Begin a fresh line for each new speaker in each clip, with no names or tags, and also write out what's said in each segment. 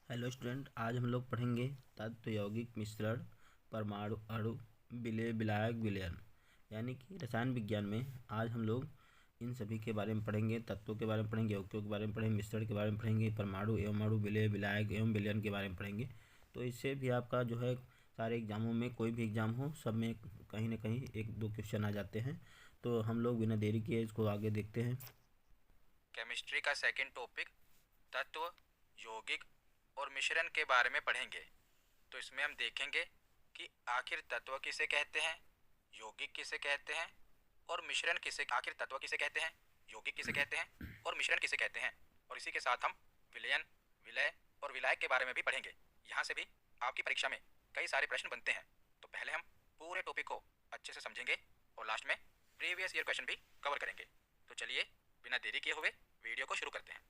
Hello student, आज हम लोग पढ़ेंगे तत्व यौगिक मिश्रण परमाणु अणु विलय विलायक विलयन यानी कि रसायन विज्ञान में। आज हम लोग इन सभी के बारे में पढ़ेंगे, तत्वों के बारे में पढ़ेंगे, यौगिकों के बारे में पढ़ेंगे, मिश्रण के बारे में पढ़ेंगे, परमाणु एवं अणु विलय विलायक एवं विलयन के बारे में पढ़ेंगे। तो इससे भी आपका जो है सारे एग्जामों में, कोई भी एग्जाम हो, सब में कहीं ना कहीं एक दो क्वेश्चन आ जाते हैं। तो हम लोग बिना देरी किए इसको आगे देखते हैं।
केमिस्ट्री का सेकंड टॉपिक तत्व यौगिक और मिश्रण के बारे में पढ़ेंगे। तो इसमें हम देखेंगे कि आखिर तत्व किसे कहते हैं, यौगिक किसे कहते हैं और मिश्रण किसे, आखिर तत्व किसे कहते हैं, यौगिक किसे कहते हैं और मिश्रण किसे कहते हैं। और इसी के साथ हम विलयन, विलय और विलायक के बारे में भी पढ़ेंगे। यहाँ से भी आपकी परीक्षा में कई सारे प्रश्न बनते हैं। तो पहले हम पूरे टॉपिक को अच्छे से समझेंगे और लास्ट में प्रीवियस ईयर क्वेश्चन भी कवर करेंगे। तो चलिए बिना देरी किए हुए वीडियो को शुरू करते हैं।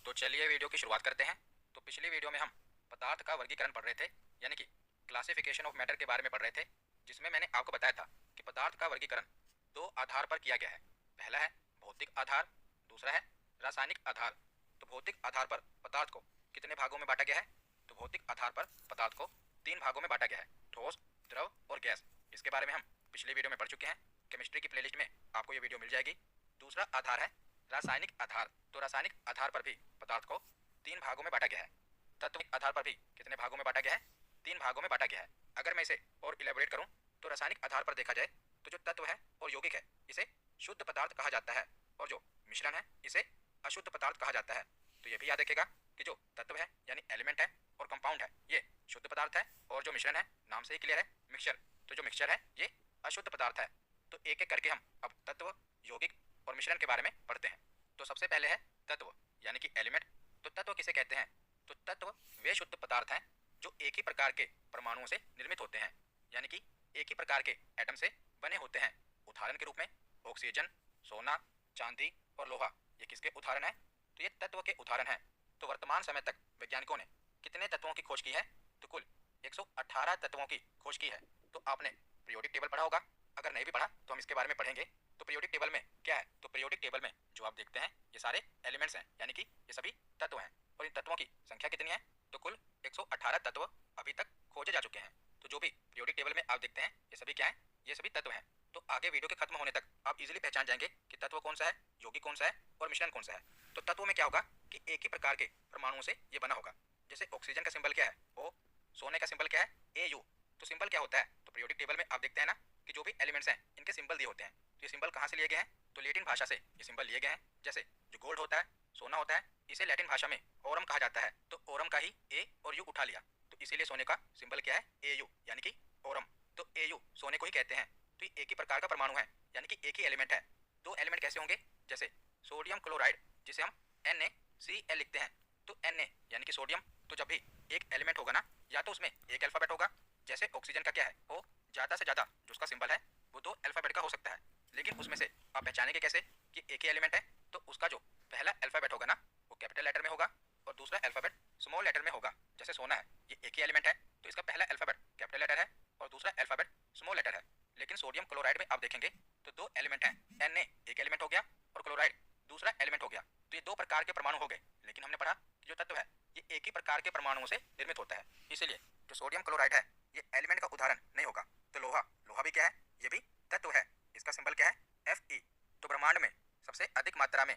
तो चलिए वीडियो की शुरुआत करते हैं। तो पिछली वीडियो में हम पदार्थ का वर्गीकरण पढ़ रहे थे, यानी कि क्लासिफिकेशन ऑफ मैटर के बारे में पढ़ रहे थे, जिसमें मैंने आपको बताया था कि पदार्थ का वर्गीकरण दो आधार पर किया गया है। पहला है भौतिक आधार, दूसरा है रासायनिक आधार। तो भौतिक आधार पर पदार्थ को कितने भागों में बांटा गया है? तो भौतिक आधार पर पदार्थ को 3 भागों में बांटा गया है, ठोस, द्रव और गैस। इसके बारे में हम पिछले वीडियो में पढ़ चुके हैं। केमिस्ट्री की प्लेलिस्ट में आपको ये वीडियो मिल जाएगी। दूसरा आधार है रासायनिक आधार। तो रासायनिक आधार पर भी पदार्थ को 3 भागों में बांटा गया है। तत्विक आधार पर भी कितने भागों में बांटा गया है? 3 भागों में बांटा गया है। अगर मैं इसे और इलेबोरेट करूं तो रासायनिक आधार पर देखा जाए तो जो तत्व है और यौगिक है इसे शुद्ध पदार्थ कहा जाता है, और जो मिश्रण है इसे अशुद्ध पदार्थ कहा जाता है। तो ये भी याद रखेगा कि जो तत्व है यानी एलिमेंट है और कंपाउंड है ये शुद्ध पदार्थ है, और जो मिश्रण है नाम से ही क्लियर है मिक्सचर, तो जो मिक्सचर है ये अशुद्ध पदार्थ है। तो एक एक करके हम अब तत्व, यौगिक और मिश्रण के बारे में पढ़ते हैं। तो सबसे पहले है तत्व यानी कि एलिमेंट। तो तत्व किसे कहते हैं? तो तत्व वे शुद्ध पदार्थ हैं जो एक ही प्रकार के परमाणुओं से निर्मित होते हैं, यानी कि एक ही प्रकार के एटम से बने होते हैं। उदाहरण के रूप में ऑक्सीजन, सोना, चांदी और लोहा, ये किसके उदाहरण हैं? तो ये तत्व के उदाहरण हैं। तो वर्तमान समय तक वैज्ञानिकों ने कितने तत्वों की खोज की है? तो कुल 118 तत्वों की खोज की है। तो आपने पीरियोडिक टेबल पढ़ा होगा, अगर नहीं भी पढ़ा तो हम इसके बारे में पढ़ेंगे। तो पीरियोडिक टेबल में क्या है? तो पीरियोडिक टेबल में जो आप देखते हैं ये सारे एलिमेंट्स हैं, यानी कि ये सभी तत्व हैं। और इन तत्वों की संख्या कितनी है? तो कुल 118 तत्व अभी तक खोजे जा चुके हैं। तो जो भी पीरियोडिक टेबल में आप देखते हैं ये सभी क्या है? ये सभी तत्व हैं। तो आगे वीडियो के खत्म होने तक आप इजीली पहचान जाएंगे कि तत्व कौन सा है, यौगिक कौन सा है और मिश्रण कौन सा है। तो तत्वों में क्या होगा कि एक ही प्रकार के परमाणुओं से ये बना होगा। जैसे ऑक्सीजन का सिंबल क्या है? ओ। सोने का सिंबल क्या है? AU। तो सिंबल क्या होता है? तो पीरियोडिक टेबल में आप देखते हैं ना कि जो भी एलिमेंट्स हैं इनके सिंबल दिए होते हैं। तो ये सिंबल कहाँ से लिए गए हैं? तो लैटिन भाषा से ये सिंबल लिए गए हैं। जैसे जो गोल्ड होता है, सोना होता है, इसे लैटिन भाषा में ओरम कहा जाता है। तो ओरम का ही ए और यू उठा लिया, तो इसीलिए सोने का सिंबल क्या है? AU यानी कि ओरम। तो AU सोने को ही कहते हैं। तो ये एक ही प्रकार का परमाणु है, यानी कि एक ही एलिमेंट है। दो एलिमेंट कैसे होंगे? जैसे सोडियम क्लोराइड, जिसे हम NaCl लिखते हैं। तो Na यानी कि सोडियम, तो जब भी एक एलिमेंट होगा ना, या तो उसमें एक अल्फाबेट होगा। जैसे ऑक्सीजन का क्या है? O। ज्यादा से ज्यादा जो उसका सिंबल है वो 2 अल्फाबेट का हो सकता है, लेकिन उसमें से आप पहचानेंगे कैसे कि एक ही एलिमेंट है? तो उसका जो पहला अल्फाबेट होगा ना वो कैपिटल लेटर में होगा और दूसरा अल्फाबेट स्मॉल लेटर में होगा। जैसे सोना है, ये एक ही एलिमेंट है तो इसका पहला अल्फाबेट कैपिटल लेटर है और दूसरा अल्फाबेट स्मॉल लेटर है। लेकिन सोडियम क्लोराइड में आप देखेंगे तो 2 एलिमेंट हैं। Na एक एलिमेंट हो गया और क्लोराइड दूसरा एलिमेंट हो गया। तो ये 2 प्रकार के परमाणु हो गए। लेकिन हमने पढ़ा कि जो तत्व है ये एक ही प्रकार के परमाणुओं से निर्मित होता है, इसीलिए जो सोडियम क्लोराइड है ये एलिमेंट का उदाहरण नहीं होगा। तो लोहा, लोहा भी क्या है? ये भी तत्व है। इसका सिंबल क्या है? Fe। तो ब्रह्मांड में सबसे अधिक मात्रा में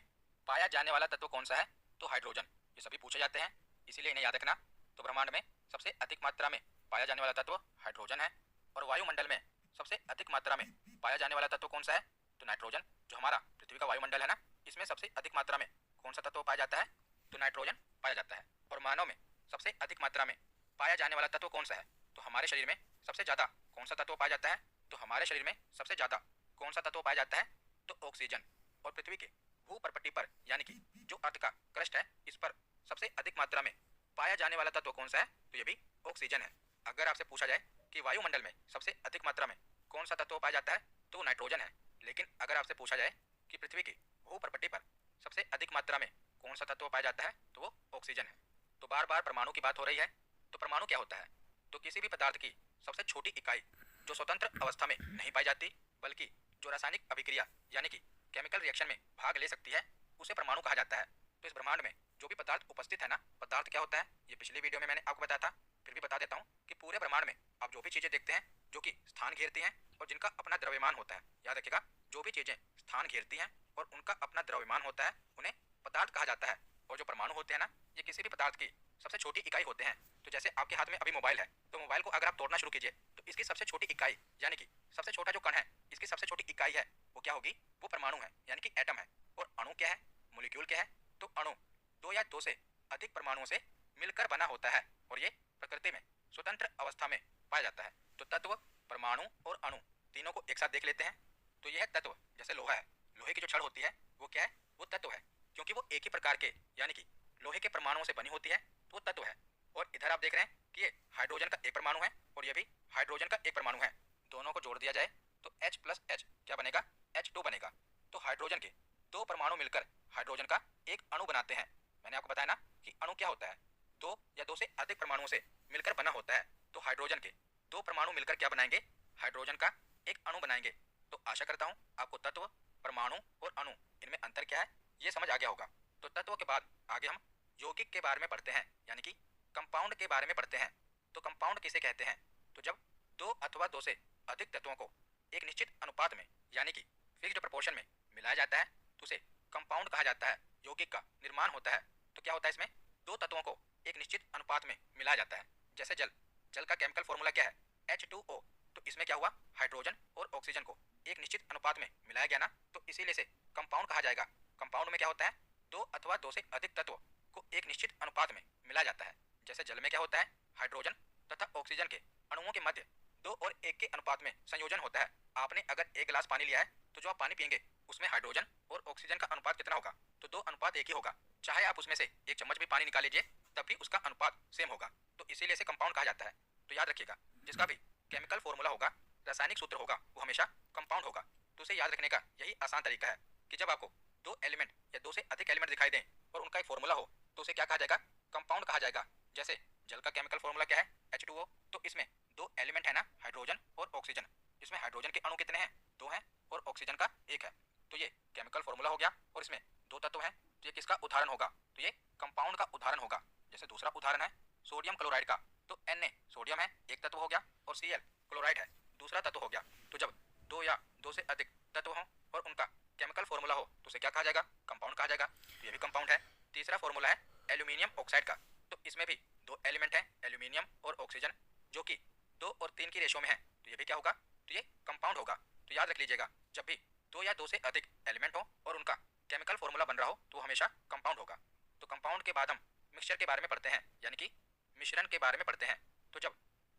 पाया जाने वाला तत्व कौन सा है? तो हाइड्रोजन। ये सभी पूछे जाते हैं, इसीलिए इन्हें याद रखना। तो ब्रह्मांड में सबसे अधिक मात्रा में पाया जाने वाला तत्व हाइड्रोजन है। और वायुमंडल में सबसे अधिक मात्रा में पाया जाने वाला तत्व कौन सा है? तो नाइट्रोजन। जो हमारा पृथ्वी का वायुमंडल है ना, इसमें सबसे अधिक मात्रा में कौन सा तत्व पाया जाता है? तो नाइट्रोजन पाया जाता है। और मानव में सबसे अधिक मात्रा में पाया जाने वाला तत्व कौन सा है? तो हमारे शरीर में सबसे ज्यादा कौन सा तत्व पाया जाता है? तो हमारे शरीर में सबसे ज्यादा कौन सा तत्व पाया जाता है? तो ऑक्सीजन। और पृथ्वी के भूपर्पट्टी पर, यानी कि जो अर्थ का क्रस्ट है, इस पर सबसे अधिक मात्रा में पाया जाने वाला तत्व कौन सा है? तो ये भी ऑक्सीजन है। अगर आपसे पूछा जाए कि वायुमंडल में सबसे अधिक मात्रा में कौन सा तत्व पाया जाता है? तो नाइट्रोजन है। लेकिन अगर आपसे पूछा जाए कि पृथ्वी की भूपर्पट्टी पर सबसे अधिक मात्रा में कौन सा तत्व पाया जाता है? तो वो ऑक्सीजन है। तो बार बार परमाणु की बात हो रही है, तो परमाणु क्या होता है? तो किसी भी पदार्थ की सबसे छोटी इकाई जो स्वतंत्र अवस्था में नहीं पाई जाती, बल्कि जो रासायनिक अभिक्रिया यानी कि केमिकल रिएक्शन में भाग ले सकती है, उसे परमाणु कहा जाता है। तो इस ब्रह्मांड में जो भी पदार्थ उपस्थित है ना, पदार्थ क्या होता है ये पिछली वीडियो में मैंने आपको बताया था, फिर भी बता देता हूँ कि पूरे ब्रह्मांड में आप जो भी चीजें देखते हैं जो कि स्थान घेरती हैं और जिनका अपना द्रव्यमान होता है, याद रखिएगा, जो भी चीजें स्थान घेरती हैं और उनका अपना द्रव्यमान होता है उन्हें पदार्थ कहा जाता है। और जो परमाणु होते हैं ना, ये किसी भी पदार्थ की सबसे छोटी इकाई होते हैं। तो जैसे आपके हाथ में अभी मोबाइल है, तो मोबाइल को अगर आप तोड़ना शुरू कीजिए तो इसकी सबसे छोटी इकाई यानी कि सबसे छोटा जो कण है, इसकी सबसे छोटी इकाई है वो क्या होगी, वो परमाणु है यानी कि एटम है। और अणु क्या है, मोलिक्यूल क्या है, तो अणु दो या दो से अधिक परमाणुओं से मिलकर बना होता है और ये प्रकृति में स्वतंत्र अवस्था में पाया जाता है। तो तत्व, परमाणु और अणु तीनों को एक साथ देख लेते हैं। तो यह तत्व जैसे लोहा है, लोहे की जो छड़ होती है वो क्या है, वो तत्व है, क्योंकि वो एक ही प्रकार के यानी कि लोहे के परमाणुओं से बनी होती है, तो वो तत्व है। और इधर आप देख रहे हैं कि ये हाइड्रोजन का एक परमाणु है और ये भी हाइड्रोजन का एक परमाणु है। दोनों को जोड़ दिया जाए तो H प्लस H क्या बनेगा, H2 बनेगा। तो हाइड्रोजन के दो परमाणु मिलकर हाइड्रोजन का एक अणु बनाते हैं। मैंने आपको बताया ना कि अणु क्या होता है, दो या दो से अधिक परमाणुओं से मिलकर बना होता है। तो हाइड्रोजन के दो परमाणु मिलकर क्या बनाएंगे, हाइड्रोजन का एक अणु बनाएंगे। तो आशा करता हूँ आपको तत्व, परमाणु और अणु इनमें अंतर क्या है ये समझ आ गया होगा। तो तत्व के बाद आगे हम यौगिक के बारे में पढ़ते हैं, यानी कि कंपाउंड के बारे में पढ़ते हैं। तो कंपाउंड किसे कहते हैं, तो जब दो अथवा दो से अधिक तत्वों को एक निश्चित अनुपात में यानी कि फिक्स्ड प्रोपोर्शन में मिलाया जाता है तो उसे कंपाउंड कहा जाता है। यौगिक का निर्माण होता है तो क्या होता है, इसमें दो तत्वों को एक निश्चित अनुपात में मिलाया जाता है। जैसे जल, जल का केमिकल फॉर्मूला क्या है, H2O। तो इसमें क्या हुआ, हाइड्रोजन और ऑक्सीजन को एक निश्चित अनुपात में मिलाया गया ना, तो इसीलिए से कंपाउंड कहा जाएगा। कंपाउंड में क्या होता है, दो अथवा दो से अधिक तत्व को एक निश्चित अनुपात में मिलाया जाता है। जैसे जल में क्या होता है, हाइड्रोजन तथा ऑक्सीजन के अणुओं के मध्य 2 और 1 के अनुपात में संयोजन होता है। आपने अगर एक गिलास पानी लिया है तो जो आप पानी पियेंगे उसमें हाइड्रोजन और ऑक्सीजन का अनुपात कितना होगा, तो 2 अनुपात 1 ही होगा। चाहे आप उसमें से एक चम्मच भी पानी निकाल लीजिए तब भी उसका अनुपात सेम होगा। तो इसीलिए इसे कंपाउंड कहा जाता है। तो याद रखिएगा, जिसका भी केमिकल फॉर्मूला होगा, रासायनिक सूत्र होगा, वो हमेशा कंपाउंड होगा। तो उसे याद रखने का यही आसान तरीका है कि जब आपको दो एलिमेंट या दो से अधिक एलिमेंट दिखाई दें और उनका एक फॉर्मूला हो तो उसे क्या कहा जाएगा, कंपाउंड कहा जाएगा। जैसे जल का केमिकल फॉर्मूला क्या है, H2O। तो इसमें दो एलिमेंट है ना, हाइड्रोजन और ऑक्सीजन। इसमें हाइड्रोजन के अणु कितने हैं, 2 हैं और ऑक्सीजन का 1 है। तो ये केमिकल फॉर्मूला हो गया और इसमें 2 तत्व हैं। तो ये किसका उदाहरण होगा, तो ये कंपाउंड का उदाहरण होगा। जैसे दूसरा उदाहरण है सोडियम क्लोराइड का। तो Na सोडियम है, एक तत्व हो गया, और Cl क्लोराइड है, दूसरा तत्व हो गया। तो जब 2 या 2 से अधिक तत्व हों और उनका केमिकल फॉर्मूला हो तो उसे क्या कहा जाएगा, कंपाउंड कहा जाएगा। तो ये भी कंपाउंड है। तीसरा फॉर्मूला है एल्यूमिनियम ऑक्साइड का। तो इसमें भी 2 एलिमेंट हैं, एल्यूमिनियम और ऑक्सीजन, जो कि 2 और 3 की रेशो में है। तो ये भी क्या होगा, तो ये कंपाउंड होगा। तो याद रख लीजिएगा, जब भी 2 या 2 से अधिक एलिमेंट हो और उनका केमिकल फॉर्मूला बन रहा हो तो हमेशा कंपाउंड होगा। तो कंपाउंड के बाद हम मिक्सचर के बारे में पढ़ते हैं, यानी कि मिश्रण के बारे में पढ़ते हैं। तो जब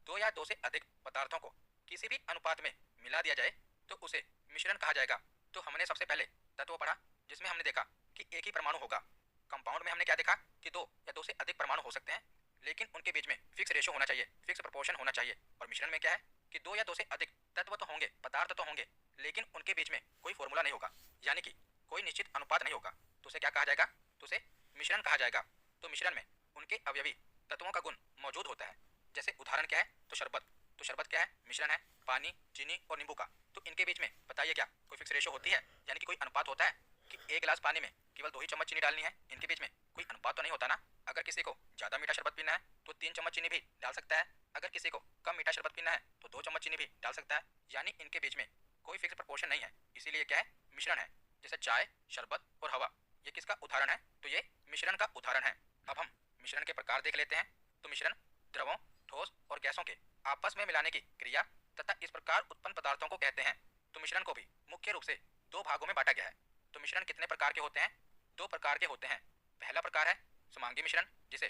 2 या 2 से अधिक पदार्थों को किसी भी अनुपात में मिला दिया जाए तो उसे मिश्रण कहा जाएगा। तो हमने सबसे पहले तत्व पढ़ा जिसमें हमने देखा कि एक ही परमाणु होगा। कंपाउंड में हमने क्या देखा कि 2 या 2 से अधिक परमाणु हो सकते हैं, लेकिन उनके बीच में फिक्स रेशो होना चाहिए, फिक्स प्रोपोर्शन होना चाहिए। और मिश्रण में क्या है कि 2 या 2 से अधिक तत्व तो होंगे, पदार्थ तो होंगे, लेकिन उनके बीच में कोई फॉर्मूला नहीं होगा, यानी कि कोई निश्चित अनुपात नहीं होगा। तो उसे क्या कहा जाएगा, तो उसे मिश्रण कहा जाएगा। तो मिश्रण में उनके अवयवी तत्वों का गुण मौजूद होता है। जैसे उदाहरण क्या है, तो शरबत। तो शरबत क्या है, मिश्रण है पानी, चीनी और नींबू का। तो इनके बीच में बताइए क्या कोई फिक्स रेशो होती है, यानी कि कोई अनुपात होता है कि एक गिलास पानी में केवल 2 ही चम्मच चीनी डालनी है। इनके बीच में कोई अनुपात तो नहीं होता ना। अगर किसी को ज़्यादा मीठा शरबत पीना है तो 3 चम्मच चीनी भी डाल सकता है, अगर किसी को कम मीठा शरबत पीना है तो 2 चम्मच चीनी भी डाल सकता है। यानी इनके बीच में कोई फिक्स प्रोपोर्शन नहीं है, इसीलिए क्या है, मिश्रण है। जैसे चाय, शरबत और हवा, ये किसका उदाहरण है, तो ये मिश्रण का उदाहरण है। अब हम मिश्रण के प्रकार देख लेते हैं। तो मिश्रण द्रवों, ठोस और गैसों के आपस में मिलाने की क्रिया तथा इस प्रकार उत्पन्न पदार्थों को कहते हैं। तो मिश्रण को भी मुख्य रूप से 2 भागों में बांटा गया है। तो मिश्रण कितने प्रकार के होते हैं, 2 प्रकार के होते हैं। पहला प्रकार है समांगी मिश्रण, जिसे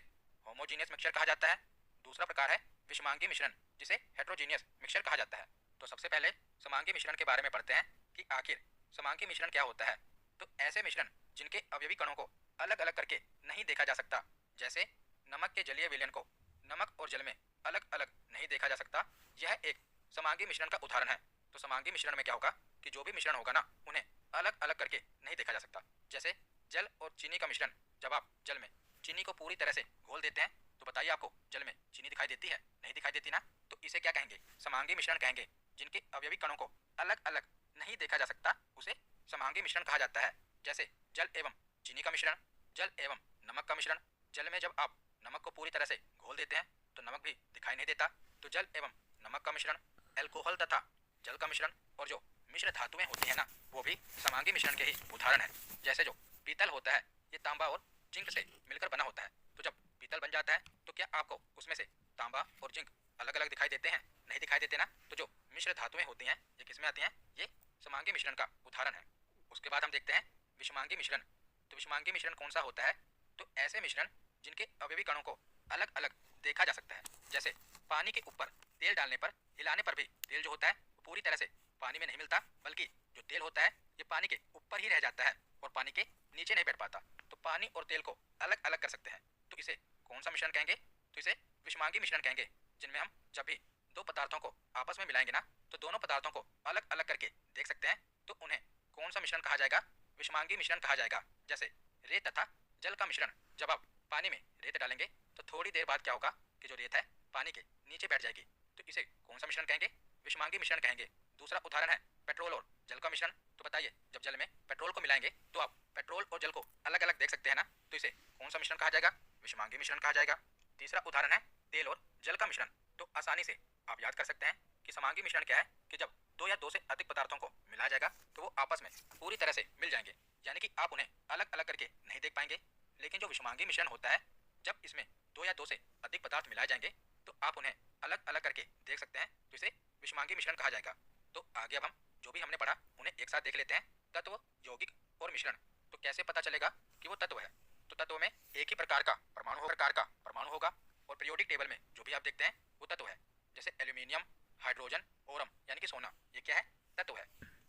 होमोजीनियस मिक्सचर कहा जाता है। दूसरा प्रकार है विषमांगी मिश्रण, जिसे हेट्रोजीनियस मिक्सचर कहा जाता है। तो सबसे पहले समांगी मिश्रण के बारे में पढ़ते हैं कि आखिर समांगी मिश्रण क्या होता है। तो ऐसे मिश्रण जिनके अवयवी कणों को अलग अलग करके नहीं देखा जा सकता, जैसे नमक के जलीय विलयन को नमक और जल में अलग अलग नहीं देखा जा सकता, यह एक समांगी मिश्रण का उदाहरण है। तो समांगी मिश्रण में क्या होगा कि जो भी मिश्रण होगा ना, उन्हें अलग अलग करके नहीं देखा जा सकता। जैसे जल और चीनी का मिश्रण, जब आप जल में चीनी को पूरी तरह से घोल देते हैं तो बताइए आपको जल में चीनी दिखाई देती है, नहीं दिखाई देती ना। तो इसे क्या कहेंगे, समांगी मिश्रण कहेंगे। जिनके अवयवी कणों को अलग अलग नहीं देखा जा सकता उसे समांगी मिश्रण कहा जाता है। जैसे जल एवं चीनी का मिश्रण, जल एवं नमक का मिश्रण। जल में जब आप नमक को पूरी तरह से घोल देते हैं तो नमक भी दिखाई नहीं देता। तो जल एवं नमक का मिश्रण, एल्कोहल तथा जल का मिश्रण और जो मिश्र धातुएं होती है ना, वो भी समांगी मिश्रण के ही उदाहरण है। जैसे जो पीतल होता है ये तांबा और जिंक से मिलकर बना होता है। तो जब पीतल बन जाता है तो क्या आपको उसमें से तांबा और जिंक अलग अलग दिखाई देते हैं? नहीं दिखाई देते ना। तो जो मिश्र धातुएं होती हैं ये किसमें आती हैं? ये समांगी मिश्रण का उदाहरण है। उसके बाद हम देखते हैं विषमांगी मिश्रण। तो विषमांगी मिश्रण कौन सा होता है? तो ऐसे मिश्रण जिनके अवयवी कणों को अलग अलग देखा जा सकता है। जैसे पानी के ऊपर तेल डालने पर, हिलाने पर भी तेल जो होता है वो पूरी तरह से पानी में नहीं मिलता, बल्कि जो तेल होता है ये पानी के ऊपर ही रह जाता है और पानी के नीचे नहीं बैठ पाता। तो पानी और तेल को अलग अलग कर सकते हैं। तो इसे कौन सा मिश्रण कहेंगे? तो इसे विषमांगी मिश्रण कहेंगे। जिनमें हम जब भी दो पदार्थों को आपस में मिलाएंगे ना, तो दोनों पदार्थों को अलग अलग करके देख सकते हैं। तो उन्हें कौन सा मिश्रण कहा जाएगा? विषमांगी मिश्रण कहा जाएगा। जैसे रेत तथा जल का मिश्रण, जब आप पानी में रेत डालेंगे तो थोड़ी देर बाद क्या होगा कि जो रेत है पानी के नीचे बैठ जाएगी। तो इसे कौन सा मिश्रण कहेंगे? विषमांगी मिश्रण कहेंगे। दूसरा उदाहरण है पेट्रोल और जल का मिश्रण। तो बताइए, जब जल में पेट्रोल को मिलाएंगे तो आप पेट्रोल और जल को अलग अलग देख सकते हैं ना। तो इसे कौन सा मिश्रण कहा जाएगा? विषमांगी मिश्रण कहा जाएगा। तीसरा उदाहरण है तेल और जल का मिश्रण। तो आसानी से आप याद कर सकते हैं कि समांगी मिश्रण क्या है कि जब दो या दो से अधिक पदार्थों को मिलाया जाएगा तो वो आपस में पूरी तरह से मिल जाएंगे, यानी कि आप उन्हें अलग अलग करके नहीं देख पाएंगे। लेकिन जो विषमांगी मिश्रण होता है, जब इसमें दो या दो से अधिक पदार्थ मिलाए जाएंगे तो आप उन्हें अलग अलग करके देख सकते हैं। तो इसे विषमांगी मिश्रण कहा जाएगा। तो आगे अब हम जो भी हमने पढ़ा उन्हें एक साथ देख लेते हैं। तत्व, यौगिक और मिश्रण। तो कैसे पता चलेगा कि वो तत्व है? तो तत्व में एक ही प्रकार का परमाणु होगा और पीरियोडिक टेबल में जो भी आप देखते हैं वो तत्व है। जैसे एल्यूमिनियम, हाइड्रोजन, ओरम यानी कि सोना, ये क्या है? तत्व है।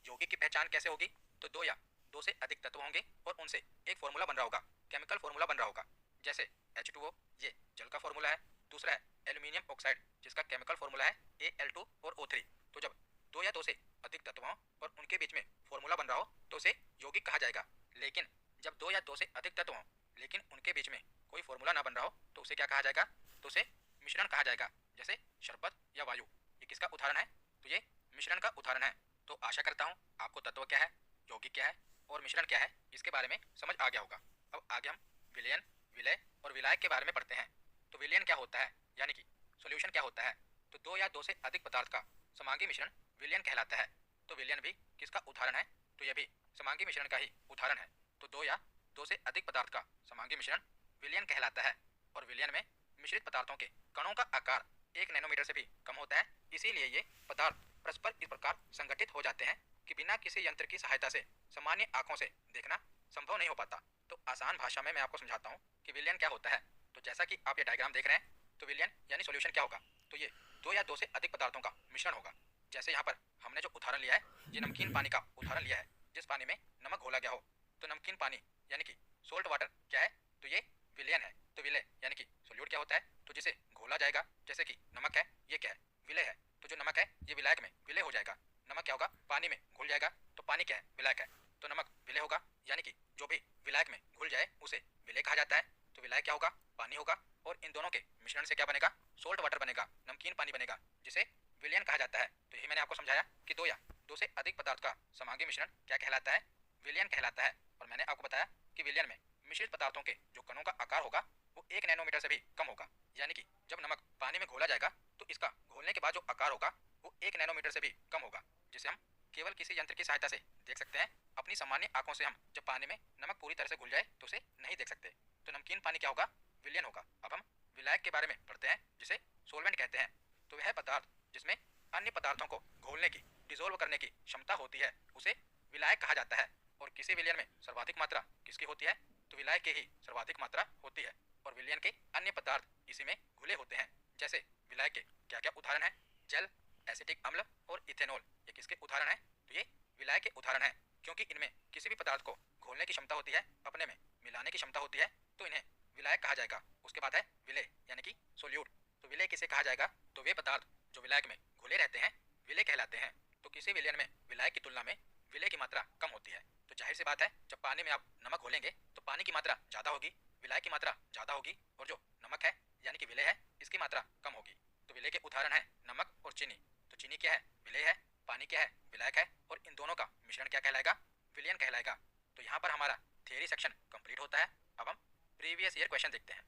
यौगिक की पहचान कैसे होगी? तो दो या दो से अधिक तत्व होंगे और उनसे एक फॉर्मूला बन रहा होगा, केमिकल फॉर्मूला बन रहा होगा। जैसे H2O, ये जल का फॉर्मूला है। दूसरा है एल्यूमिनियम ऑक्साइड, जिसका केमिकल फॉर्मूला है Al2 और O3। तो जब दो या दो से अधिक तत्व हों और उनके बीच में फॉर्मूला बन रहा हो तो उसे यौगिक कहा जाएगा। लेकिन जब दो या दो से अधिक तत्व हों लेकिन उनके बीच में कोई फॉर्मूला ना बन रहा हो तो उसे क्या कहा जाएगा? तो उसे मिश्रण कहा जाएगा। जैसे शरबत या वायु, ये किसका उदाहरण है? तो ये मिश्रण का उदाहरण है। तो आशा करता हूँ आपको तत्व क्या है, यौगिक क्या है और मिश्रण क्या है इसके बारे में समझ आ गया होगा। अब आगे हम विलयन, विलय और विलायक के बारे में पढ़ते हैं। तो विलयन क्या होता है, यानी कि सॉल्यूशन क्या होता है? तो दो या दो से अधिक पदार्थ का समांगी मिश्रण विलयन कहलाता है। तो विलयन भी किसका उदाहरण है? तो यह भी समांगी मिश्रण का ही उदाहरण है। तो दो या दो से अधिक पदार्थ का समांगी मिश्रण विलयन कहलाता है। और विलयन में मिश्रित पदार्थों के कणों का आकार 1 नैनोमीटर से भी कम होता है। इसीलिए ये पदार्थ परस्पर इस प्रकार संगठित हो जाते हैं कि बिना किसी यंत्र की सहायता से सामान्य आंखों से देखना संभव नहीं हो पाता। तो आसान भाषा में मैं आपको समझाता हूँ कि विलयन क्या होता है। तो जैसा कि आप ये डायग्राम देख रहे हैं, तो विलयन यानी सॉल्यूशन क्या होगा? तो ये दो या दो से अधिक पदार्थों का मिश्रण होगा। जैसे यहाँ पर हमने जो उदाहरण लिया है, ये नमकीन पानी का उदाहरण लिया है, जिस पानी में नमक घोला गया हो। तो नमकीन पानी यानी कि सोल्ट वाटर क्या है? तो ये विलयन है। तो विलय यानी कि सोल्यूट क्या होता है? तो जिसे घोला जाएगा, जैसे कि नमक है, ये क्या है? विलय है। तो जो नमक है ये विलायक में विलय हो जाएगा। नमक क्या होगा? पानी में घुल जाएगा। तो पानी क्या है? विलायक है। तो नमक विलय होगा, यानी कि जो भी विलायक में घुल जाए उसे विलय कहा जाता है। तो विलायक क्या होगा? पानी होगा। और इन दोनों के मिश्रण से क्या बनेगा? सोल्ट वाटर बनेगा, नमकीन पानी बनेगा, जिसे विलयन कहा जाता है। तो यही मैंने आपको समझाया कि दो या दो से अधिक पदार्थ का समांगी मिश्रण क्या कहलाता है? विलयन कहलाता है। और मैंने आपको बताया कि विलयन में मिश्रित पदार्थों के जो कणों का आकार होगा वो 1 नैनोमीटर से भी कम होगा। यानी कि जब नमक पानी में घोला जाएगा तो इसका घोलने के बाद जो आकार होगा वो 1 नैनोमीटर से भी कम होगा, जिसे हम केवल किसी यंत्र की सहायता से देख सकते हैं। अपनी सामान्य आंखों से हम जब पानी में नमक पूरी तरह से घुल जाए तो उसे नहीं देख सकते। तो नमकीन पानी क्या होगा? विलयन होगा। अब हम विलायक के बारे में पढ़ते हैं, जिसे सोलवेंट कहते हैं। तो वह पदार्थ जिसमें अन्य पदार्थों को घोलने की, डिसोल्व करने की क्षमता होती है, उसे विलायक कहा जाता है। और किसी विलयन में सर्वाधिक मात्रा किसकी होती है? तो विलायक की ही सर्वाधिक मात्रा होती है। और विलयन के अन्य पदार्थ इसी में घुले होते हैं। जैसे विलायक के क्या क्या उदाहरण है? जल, एसिटिक अम्ल और इथेनॉल, ये किसके उदाहरण है? तो ये विलायक के उदाहरण है, क्योंकि इनमें किसी भी पदार्थ को घोलने की क्षमता होती है, अपने में मिलाने की क्षमता होती है, तो इन्हें विलायक कहा जाएगा। उसके बाद है विलय यानी कि सोल्यूट। तो विलय किसे कहा जाएगा? तो वे पदार्थ जो विलायक में घुले रहते हैं विलय कहलाते हैं। तो किसी विलयन में विलायक की तुलना में विलय की मात्रा कम होती है। तो जाहिर सी बात है, जब पानी में आप नमक घोलेंगे तो पानी की मात्रा ज़्यादा होगी, विलायक की मात्रा ज़्यादा होगी, और जो नमक है यानी कि विलय है, इसकी मात्रा कम होगी। तो विलय के उदाहरण है नमक और चीनी। तो चीनी क्या है? विलय है। पानी क्या है? विलायक है। और इन दोनों का मिश्रण क्या कहलाएगा? विलयन कहलाएगा। तो यहाँ पर हमारा थियरी सेक्शन कंप्लीट होता है। अब हम प्रीवियस ईयर क्वेश्चन देखते हैं।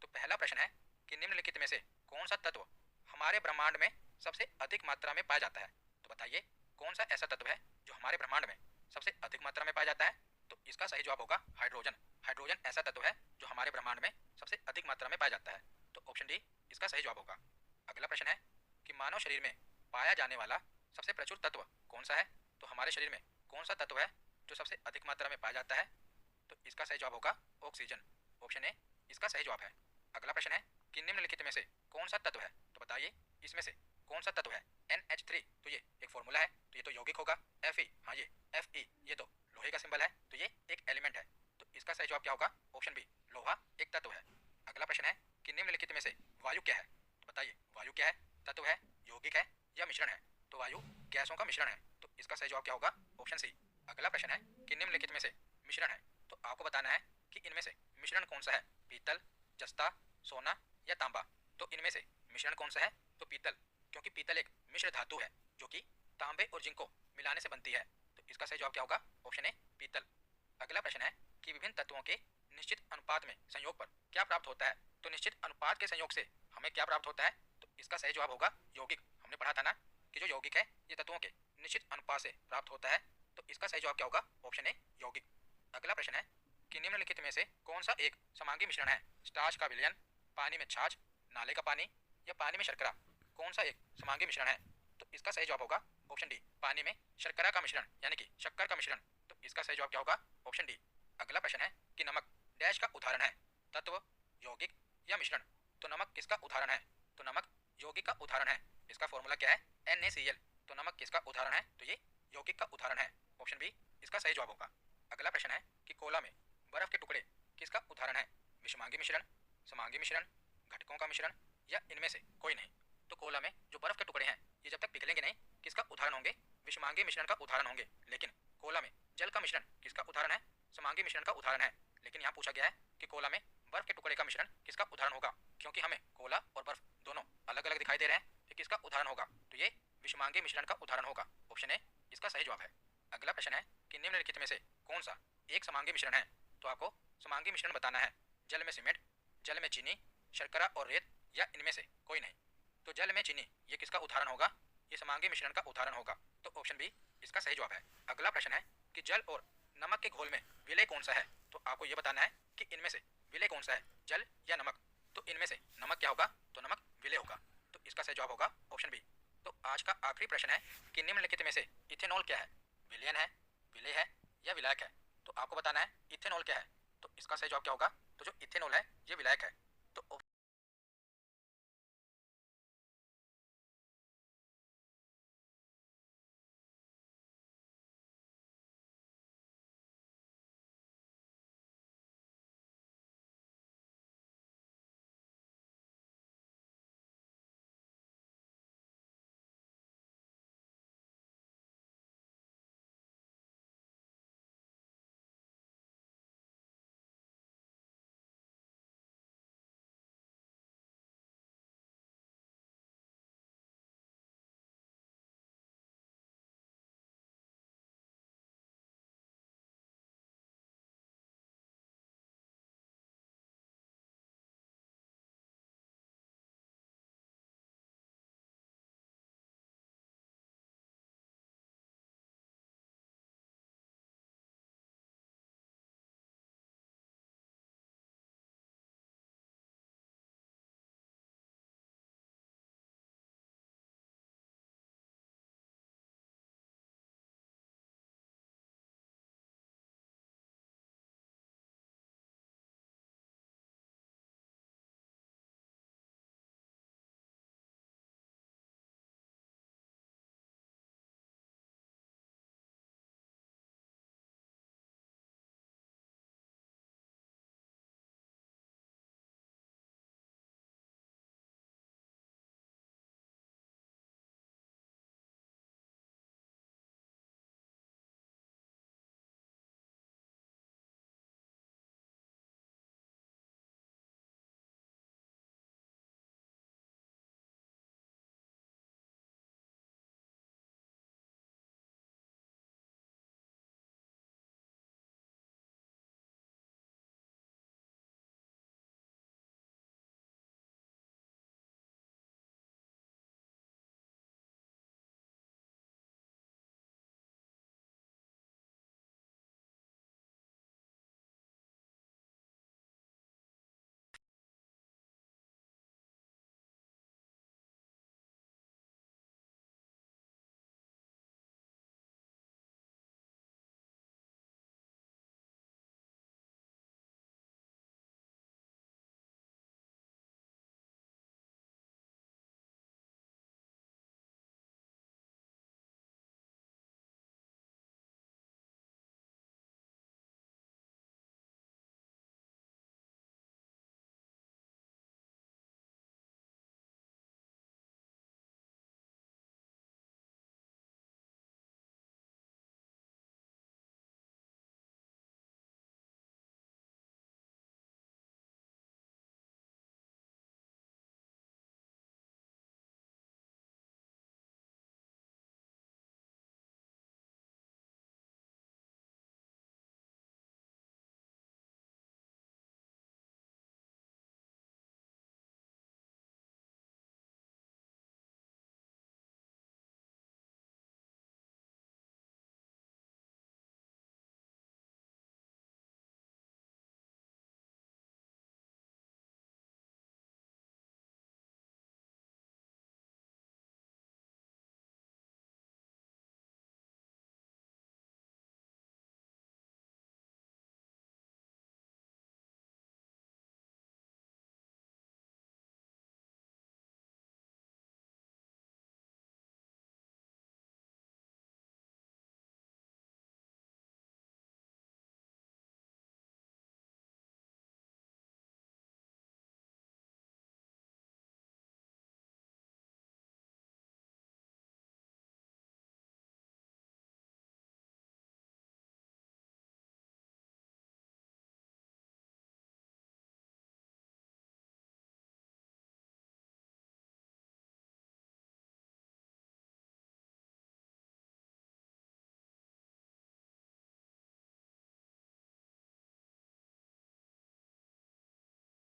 तो पहला प्रश्न है कि निम्नलिखित में से कौन सा तत्व हमारे ब्रह्मांड में सबसे अधिक मात्रा में पाया जाता है। तो बताइए कौन सा ऐसा तत्व है जो हमारे ब्रह्मांड में सबसे अधिक मात्रा में पाया जाता है। तो इसका सही जवाब होगा हाइड्रोजन। हाइड्रोजन ऐसा तत्व है जो हमारे ब्रह्मांड में सबसे अधिक मात्रा में पाया जाता है। तो ऑप्शन डी इसका सही जवाब होगा। अगला प्रश्न है कि मानव शरीर में पाया जाने वाला सबसे प्रचुर तत्व कौन सा है। तो हमारे शरीर में कौन सा तत्व है जो सबसे अधिक मात्रा में पाया जाता है। तो इसका सही जवाब होगा ऑक्सीजन। ऑप्शन ए इसका सही जवाब है। अगला प्रश्न है कि निम्नलिखित में से कौन सा तत्व है। तो बताइए इसमें से कौन सा तत्व है NH3। तो ये एक फॉर्मूला है, तो ये तो यौगिक होगा। Fe, हाँ ये Fe ये तो लोहे का सिंबल है, तो ये एक एलिमेंट है। तो इसका सही जवाब क्या होगा। ऑप्शन बी लोहा एक तत्व है। अगला प्रश्न है कि निम्नलिखित में से वायु क्या है। तो बताइए वायु क्या है, तत्व है, यौगिक है या मिश्रण है। तो वायु गैसों का मिश्रण है। तो इसका सही जवाब क्या होगा। Option C. अगला प्रश्न है कि निम्नलिखित में से मिश्रण है। तो आपको बताना है कि इनमें से मिश्रण कौन सा है, पीतल, जस्ता, सोना या तांबा। तो इनमें से मिश्रण कौन सा है। तो पीतल, क्योंकि पीतल एक मिश्र धातु है जो कि तांबे और जिंक को मिलाने से बनती है। तो इसका सही जवाब क्या होगा। ऑप्शन ए पीतल। अगला प्रश्न है कि विभिन्न तत्वों के निश्चित अनुपात में संयोग पर क्या प्राप्त होता है। तो निश्चित अनुपात के संयोग से हमें क्या प्राप्त होता है। तो इसका सही जवाब होगा यौगिक। हमने पढ़ा था ना कि जो यौगिक है ये तत्वों के निश्चित अनुपात से प्राप्त होता है। तो इसका सही जवाब क्या होगा। ऑप्शन ए यौगिक। अगला प्रश्न है कि निम्नलिखित में से कौन सा एक समांगी मिश्रण है। स्टार्च का विलयन, पानी में छाछ, नाले का पानी या पानी में शर्करा। कौन सा एक समांगी मिश्रण है। तो इसका सही जवाब होगा ऑप्शन डी पानी में शर्करा का मिश्रण यानी कि शक्कर का मिश्रण। तो इसका सही जवाब क्या होगा। Option D. अगला प्रश्न है कि नमक डैश का उदाहरण है, तत्व, यौगिक या मिश्रण। तो नमक किसका उदाहरण है। तो नमक यौगिक का उदाहरण है। इसका फॉर्मूला क्या है NaCl। तो नमक किसका उदाहरण है। तो ये यौगिक का उदाहरण है। ऑप्शन बी इसका सही जवाब होगा। अगला प्रश्न है कि कोला में बर्फ के टुकड़े किसका उदाहरण है। विषमांगी मिश्रण, समांगी मिश्रण, घटकों का मिश्रण या इनमें से कोई नहीं। तो कोला में जो बर्फ के टुकड़े हैं ये जब तक पिघलेंगे नहीं किसका उदाहरण होंगे, विषमांगी मिश्रण का उदाहरण होंगे। लेकिन कोला में जल का मिश्रण किसका उदाहरण है, समांगी मिश्रण का उदाहरण है। लेकिन यहाँ पूछा गया है कि कोला में बर्फ के टुकड़े का मिश्रण किसका उदाहरण होगा। क्योंकि हमें कोला और बर्फ दोनों अलग अलग दिखाई दे रहे हैं, तो किसका उदाहरण होगा। तो ये विषमांगी मिश्रण का उदाहरण होगा। ऑप्शन ए इसका सही जवाब है। अगला प्रश्न है कि निम्नलिखित में से कौन सा एक समांगी मिश्रण है। तो आपको समांगी मिश्रण बताना है, जल में सीमेंट, जल में चीनी, शर्करा और रेत या इनमें से कोई नहीं। तो जल में चीनी ये किसका उदाहरण होगा, ये समांगी मिश्रण का उदाहरण होगा। तो ऑप्शन बी इसका सही जवाब है। अगला प्रश्न है कि जल और नमक के घोल में विलय कौन सा है। तो आपको ये बताना है कि इनमें से विलय कौन सा है, जल या नमक। तो इनमें से नमक क्या होगा। तो नमक विलय होगा। तो इसका सही जवाब होगा ऑप्शन बी। तो आज का आखिरी प्रश्न है कि निम्नलिखित में से इथेनॉल क्या है, विलयन है, विलय है या विलायक है। तो आपको बताना है इथेनॉल क्या है। तो इसका सही जवाब क्या होगा। तो जो इथेनॉल है ये विलायक है। तो